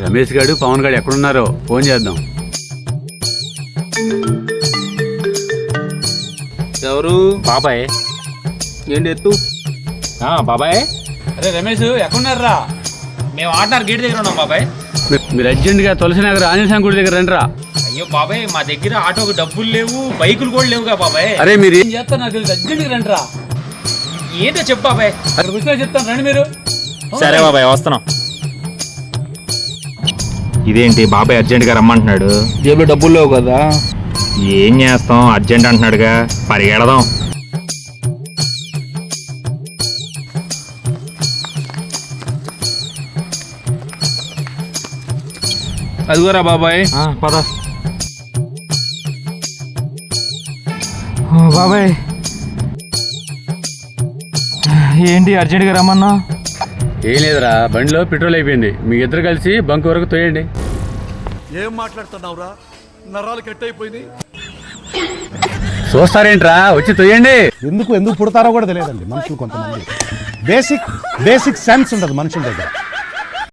రమేష్ గారు పవన్ గారు ఎక్కడున్నారో ఫోన్ చేద్దాం. ఎవరు? బాబాయ్. ఏంటి ఎత్తు? బాబాయ్. అరే రమేష్ ఎక్కడున్నారా? మేము ఆర్డర్ గేట్ దగ్గర ఉన్నాం బాబాయ్. మీరు అర్జెంట్ గా తులసి నగర్ ఆంజనేయ గుడి దగ్గర రండిరా. అయ్యో బాబాయ్, మా దగ్గర ఆటోకి డబ్బులు లేవు, బైకులు కూడా లేవుగా బాబాయ్. అరే మీరు ఏం చేస్తారు నాకు తెలుసు, అర్జెంట్ రండిరా. ఏంటో చెప్పు బాబాయ్. అక్కడ కూర్చొని చెప్తాను, రండి మీరు. సరే బాబాయ్, వస్తున్నాం. ఇదేంటి బాబాయ్ అర్జెంట్ గా రమ్మంటున్నాడు? జేబులో డబ్బులు లేవు కదా. ఏం చేస్తాం, అర్జెంట్ అంటున్నాడుగా, పరిగెడదాం. అదిగోరా బాబాయ్. పద బాబాయ్ ఏంటి అర్జెంట్గా రమ్మన్నా? ఏం లేదురా, బండిలో పెట్రోల్ అయిపోయింది. మీ ఇద్దరు కలిసి బంక్ వరకు తోయండి. ఏం మాట్లాడుతున్నావురా? నరాలు కట్ అయిపోయినాయి. చూస్తారేంట్రా, వచ్చి తోయండి. ఎందుకు పుడతారో కూడా తెలియదండి మనుషులు. కొంతమంది బేసిక్ సెన్స్ ఉండదు మనుషుల దగ్గర.